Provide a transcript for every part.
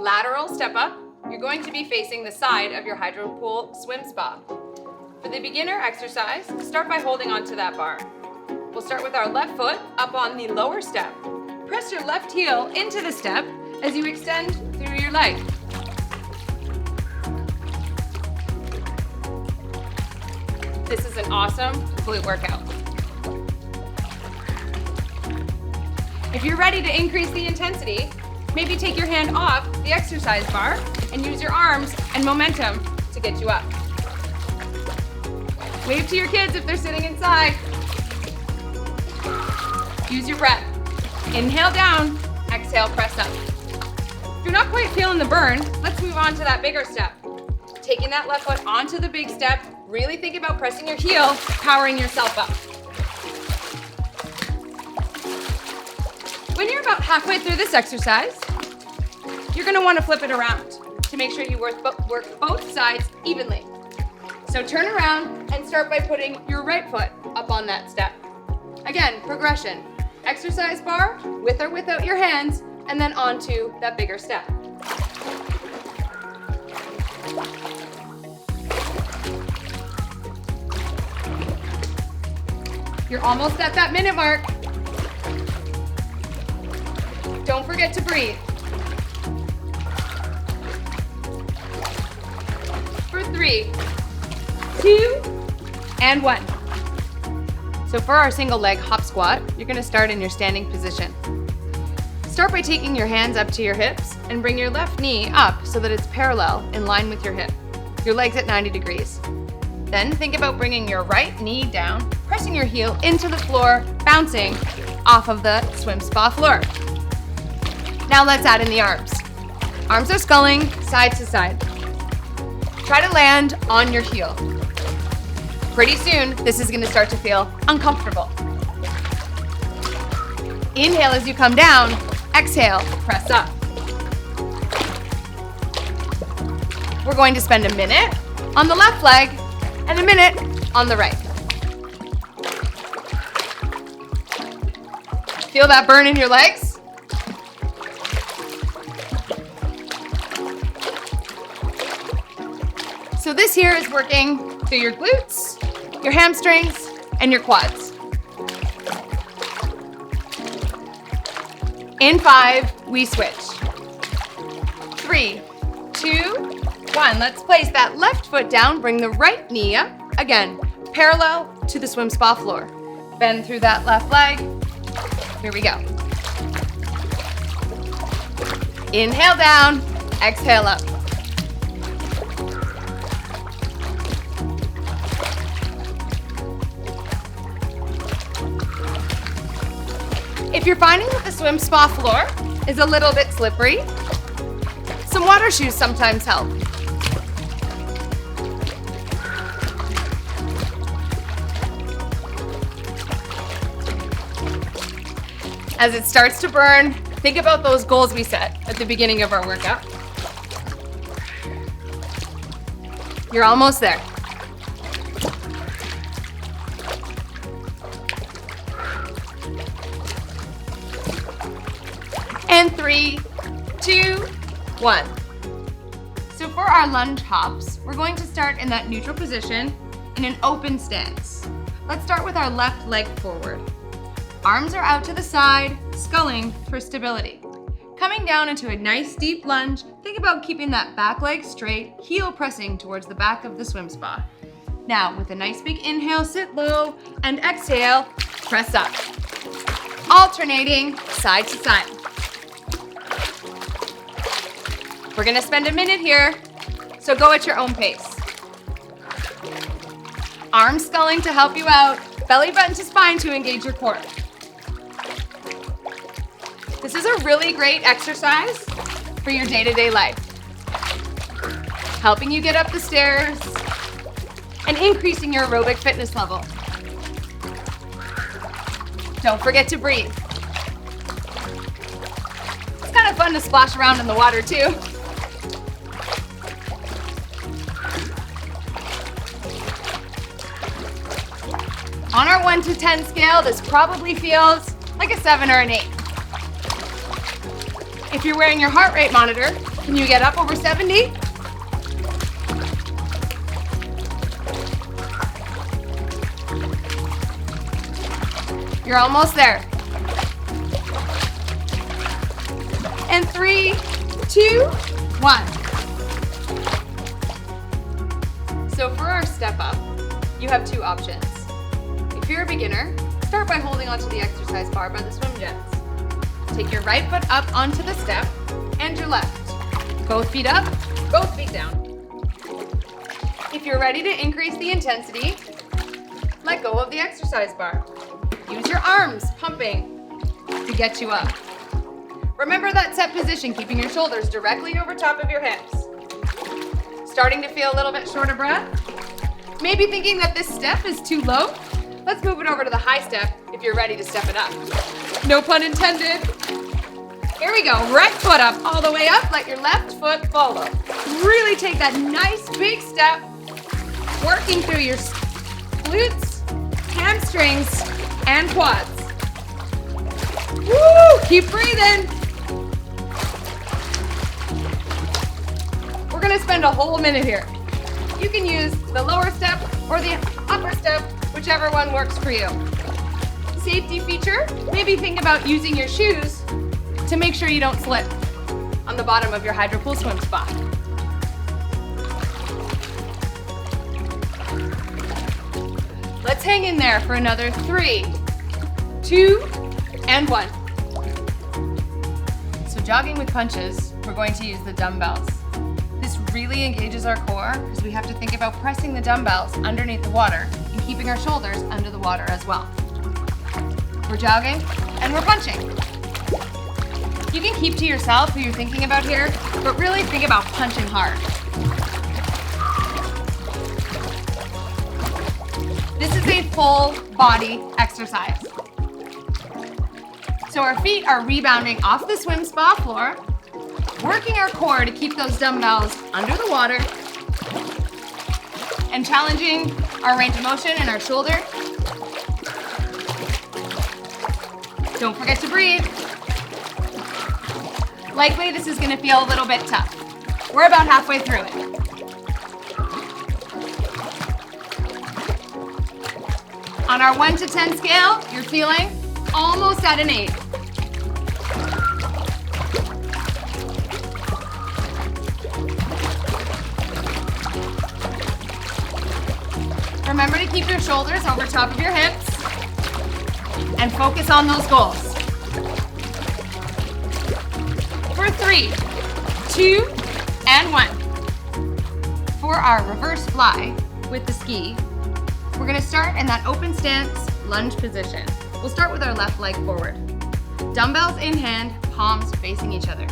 lateral step up, you're going to be facing the side of your Hydropool swim spa. For the beginner exercise, start by holding onto that bar. We'll start with our left foot up on the lower step. Press your left heel into the step as you extend through your leg. This is an awesome glute workout. If you're ready to increase the intensity, maybe take your hand off the exercise bar and use your arms and momentum to get you up. Wave to your kids if they're sitting inside. Use your breath. Inhale down, exhale, press up. If you're not quite feeling the burn, let's move on to that bigger step. Taking that left foot onto the big step, really think about pressing your heel, powering yourself up. When you're about halfway through this exercise, you're gonna wanna flip it around to make sure you work both sides evenly. So turn around and start by putting your right foot up on that step. Again, progression. Exercise bar, with or without your hands, and then onto that bigger step. You're almost at that minute mark. Don't forget to breathe. For 3, 2, and 1. So for our single leg hop squat, you're gonna start in your standing position. Start by taking your hands up to your hips and bring your left knee up so that it's parallel in line with your hip. Your legs at 90 degrees. Then think about bringing your right knee down, pressing your heel into the floor, bouncing off of the swim spa floor. Now let's add in the arms. Arms are sculling side to side. Try to land on your heel. Pretty soon, this is gonna start to feel uncomfortable. Inhale as you come down, exhale, press up. We're going to spend a minute on the left leg and a minute on the right. Feel that burn in your legs? So this here is working through your glutes, your hamstrings, and your quads. In 5, we switch. 3, 2, 1. Let's place that left foot down, bring the right knee up. Again, parallel to the swim spa floor. Bend through that left leg. Here we go. Inhale down, exhale up. If you're finding that the swim spa floor is a little bit slippery, some water shoes sometimes help. As it starts to burn, think about those goals we set at the beginning of our workout. You're almost there. And 3, 2, 1. So for our lunge hops, we're going to start in that neutral position in an open stance. Let's start with our left leg forward. Arms are out to the side, sculling for stability. Coming down into a nice deep lunge, think about keeping that back leg straight, heel pressing towards the back of the swim spa. Now, with a nice big inhale, sit low, and exhale, press up. Alternating side to side. We're gonna spend a minute here, so go at your own pace. Arms sculling to help you out, belly button to spine to engage your core. This is a really great exercise for your day-to-day life. Helping you get up the stairs and increasing your aerobic fitness level. Don't forget to breathe. It's kind of fun to splash around in the water too. On our 1 to 10 scale, this probably feels like a 7 or an 8. If you're wearing your heart rate monitor, Can you get up over 70? You're almost there. And 3, 2, 1. So for our step up, you have two options. If you're a beginner, start by holding onto the exercise bar by the swim jets. Take your right foot up onto the step and your left. Both feet up, both feet down. If you're ready to increase the intensity, let go of the exercise bar. Use your arms pumping to get you up. Remember that set position, keeping your shoulders directly over top of your hips. Starting to feel a little bit short of breath? Maybe thinking that this step is too low? Let's move it over to the high step if you're ready to step it up. No pun intended. Here we go, right foot up, all the way up, let your left foot follow. Really take that nice big step, working through your glutes, hamstrings, and quads. Woo! Keep breathing. We're gonna spend a whole minute here. You can use the lower step or the upper step, whichever one works for you. Safety feature, maybe think about using your shoes to make sure you don't slip on the bottom of your Hydropool swim spot. Let's hang in there for another 3, 2, and 1. So jogging with punches, we're going to use the dumbbells. This really engages our core because we have to think about pressing the dumbbells underneath the water and keeping our shoulders under the water as well. We're jogging and we're punching. You can keep to yourself who you're thinking about here, but really think about punching hard. This is a full body exercise. So our feet are rebounding off the swim spa floor, working our core to keep those dumbbells under the water, and challenging our range of motion in our shoulder. Don't forget to breathe. Likely this is going to feel a little bit tough. We're about halfway through it. On our 1 to 10 scale, you're feeling almost at an 8. Remember to keep your shoulders over top of your hips and focus on those goals. For 3, 2, and 1. For our reverse fly with the ski, we're gonna start in that open stance lunge position. We'll start with our left leg forward. Dumbbells in hand, palms facing each other.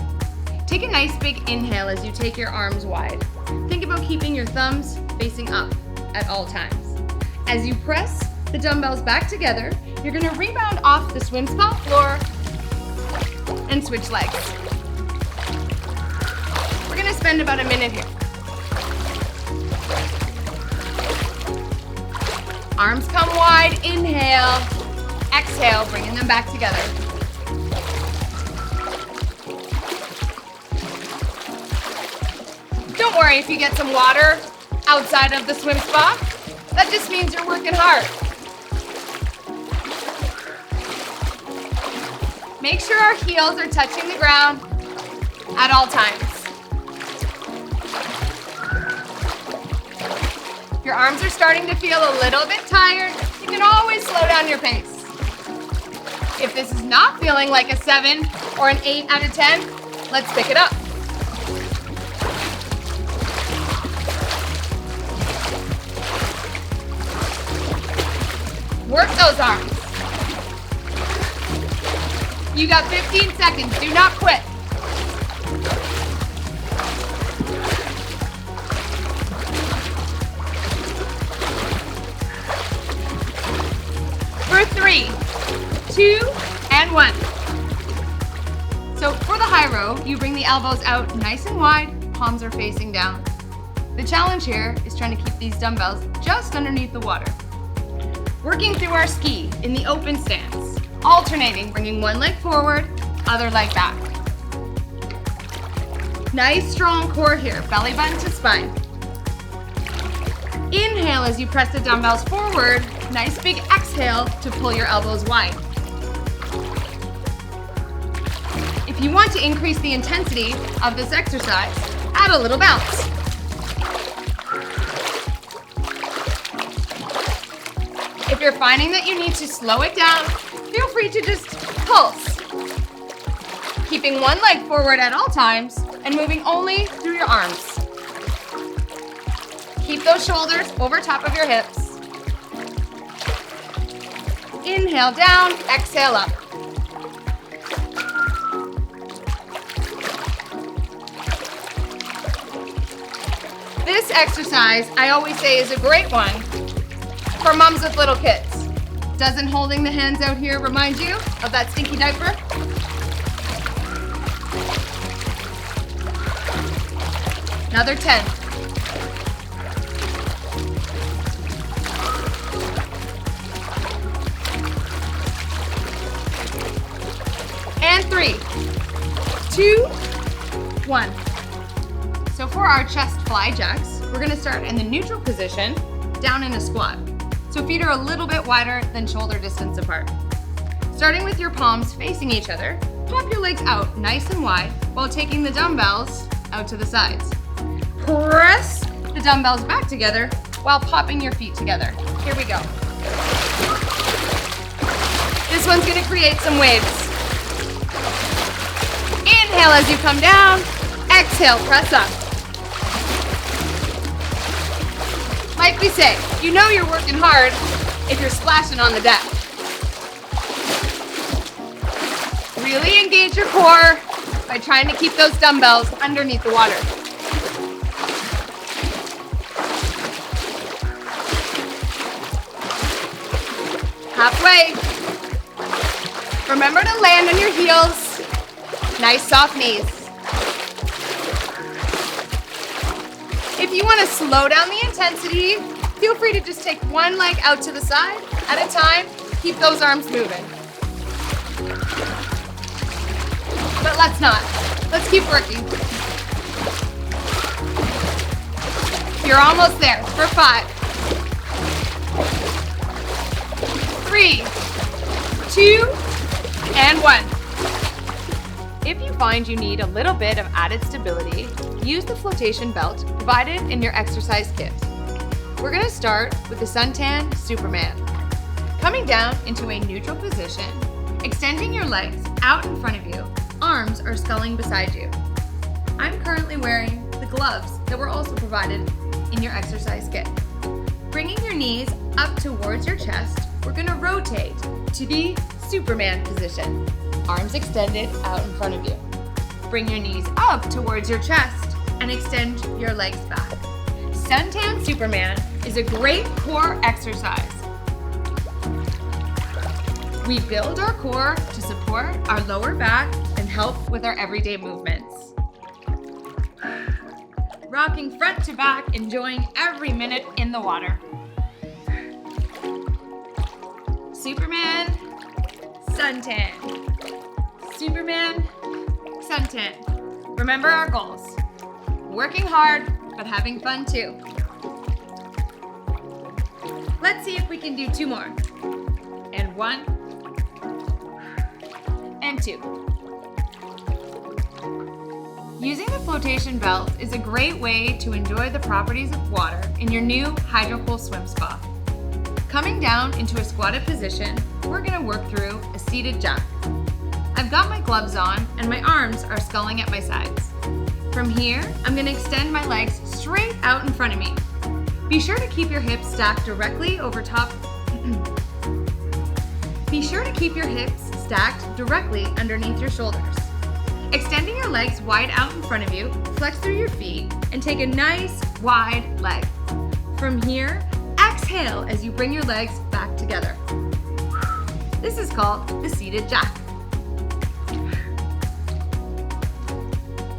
Take a nice big inhale as you take your arms wide. Think about keeping your thumbs facing up at all times. As you press the dumbbells back together, you're gonna rebound off the swim spa floor and switch legs. We're gonna spend about a minute here. Arms come wide, inhale, exhale, bringing them back together. Don't worry if you get some water outside of the swim spa. That just means you're working hard. Make sure our heels are touching the ground at all times. If your arms are starting to feel a little bit tired, you can always slow down your pace. If this is not feeling like a 7 or an 8 out of 10, let's pick it up. Work those arms. You got 15 seconds, do not quit. For 3, 2, and 1. So for the high row, you bring the elbows out nice and wide, palms are facing down. The challenge here is trying to keep these dumbbells just underneath the water. Working through our ski in the open stance, alternating, bringing one leg forward, other leg back. Nice strong core here, belly button to spine. Inhale as you press the dumbbells forward. Nice big exhale to pull your elbows wide. If you want to increase the intensity of this exercise, add a little bounce. If you're finding that you need to slow it down, feel free to just pulse. Keeping one leg forward at all times and moving only through your arms. Keep those shoulders over top of your hips. Inhale down, exhale up. This exercise, I always say, is a great one for moms with little kids. Doesn't holding the hands out here remind you of that stinky diaper? Another 10. And 3, 2, 1. So for our chest fly jacks, we're gonna start in the neutral position, down in a squat. So feet are a little bit wider than shoulder distance apart. Starting with your palms facing each other, pop your legs out nice and wide while taking the dumbbells out to the sides. Press the dumbbells back together while popping your feet together. Here we go. This one's gonna create some waves. Inhale as you come down, exhale, press up. Like we say, you know you're working hard if you're splashing on the deck. Really engage your core by trying to keep those dumbbells underneath the water. Halfway. Remember to land on your heels. Nice soft knees. If you want to slow down the intensity, feel free to just take one leg out to the side at a time. Keep those arms moving. But let's not. Let's keep working. You're almost there for 5, 3, 2, and 1. If you find you need a little bit of added stability, use the flotation belt provided in your exercise kit. We're going to start with the Suntan Superman. Coming down into a neutral position, extending your legs out in front of you, arms are sculling beside you. I'm currently wearing the gloves that were also provided in your exercise kit. Bringing your knees up towards your chest, we're going to rotate to the Superman position. Arms extended out in front of you. Bring your knees up towards your chest and extend your legs back. Suntan Superman is a great core exercise. We build our core to support our lower back and help with our everyday movements. Rocking front to back, enjoying every minute in the water. Superman, Suntan. Superman, Suntan. Remember our goals. Working hard, but having fun too. Let's see if we can do 2 more. And 1, and 2. Using the flotation belt is a great way to enjoy the properties of water in your new Hydropool swim spa. Coming down into a squatted position, we're going to work through a seated jack. I've got my gloves on and my arms are sculling at my sides. From here, I'm going to extend my legs straight out in front of me. Be sure to keep your hips stacked directly over top. Be sure to keep your hips stacked directly underneath your shoulders. Extending your legs wide out in front of you, flex through your feet, and take a nice wide leg. From here, exhale as you bring your legs back together. This is called the seated jack.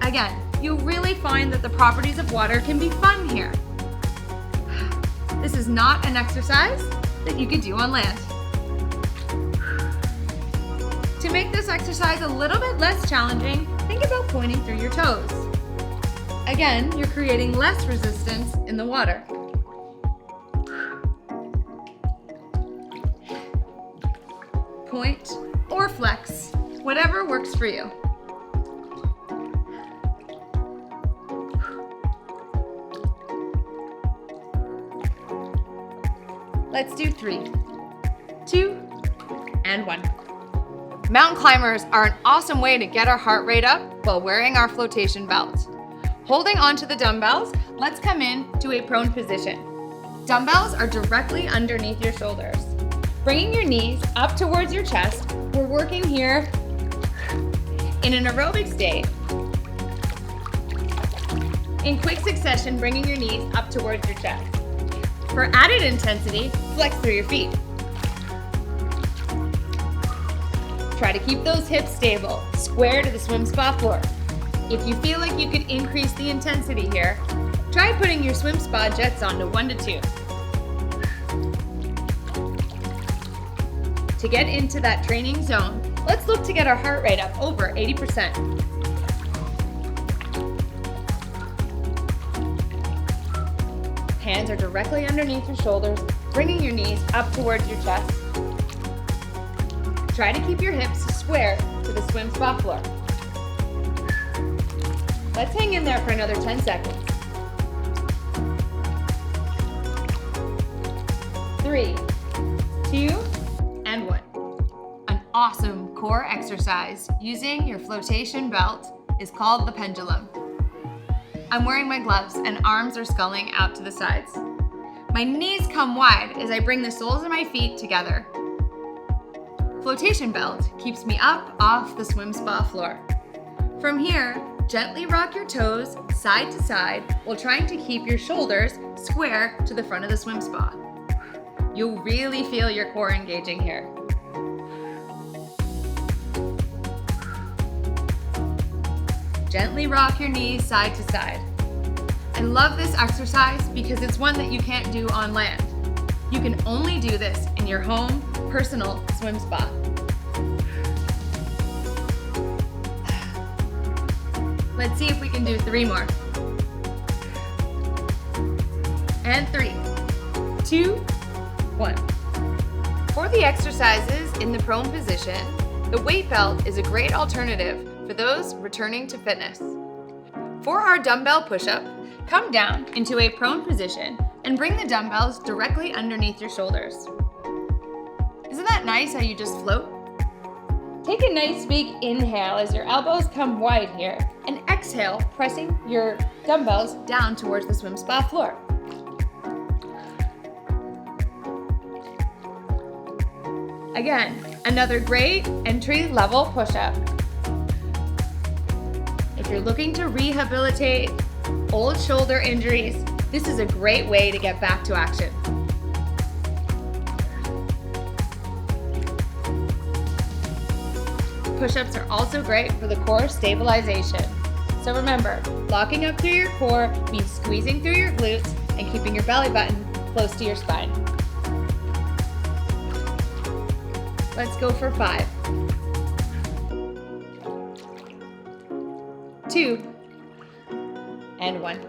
Again, you'll really find that the properties of water can be fun here. This is not an exercise that you could do on land. To make this exercise a little bit less challenging, think about pointing through your toes. Again, you're creating less resistance in the water. Point or flex, whatever works for you. Let's do 3, 2, and 1. Mountain climbers are an awesome way to get our heart rate up while wearing our flotation belt. Holding onto the dumbbells, let's come in to a prone position. Dumbbells are directly underneath your shoulders. Bringing your knees up towards your chest, we're working here in an aerobic state. In quick succession, bringing your knees up towards your chest. For added intensity, flex through your feet. Try to keep those hips stable, square to the swim spa floor. If you feel like you could increase the intensity here, try putting your swim spa jets on to 1 to 2. To get into that training zone, let's look to get our heart rate up over 80%. Hands are directly underneath your shoulders, bringing your knees up towards your chest. Try to keep your hips square to the swim spa floor. Let's hang in there for another 10 seconds. 3, 2, and 1. An awesome core exercise using your flotation belt is called the pendulum. I'm wearing my gloves and arms are sculling out to the sides. My knees come wide as I bring the soles of my feet together. Flotation belt keeps me up off the swim spa floor. From here, gently rock your toes side to side while trying to keep your shoulders square to the front of the swim spa. You'll really feel your core engaging here. Gently rock your knees side to side. I love this exercise because it's one that you can't do on land. You can only do this in your home, personal swim spa. Let's see if we can do 3 more. And 3, 2, 1. For the exercises in the prone position, the weight belt is a great alternative for those returning to fitness. For our dumbbell push-up, come down into a prone position and bring the dumbbells directly underneath your shoulders. Isn't that nice how you just float? Take a nice big inhale as your elbows come wide here, and exhale, pressing your dumbbells down towards the swim spa floor. Again, another great entry-level push-up. If you're looking to rehabilitate old shoulder injuries, this is a great way to get back to action. Push-ups are also great for the core stabilization. So remember, locking up through your core means squeezing through your glutes and keeping your belly button close to your spine. Let's go for 5, 2, and 1.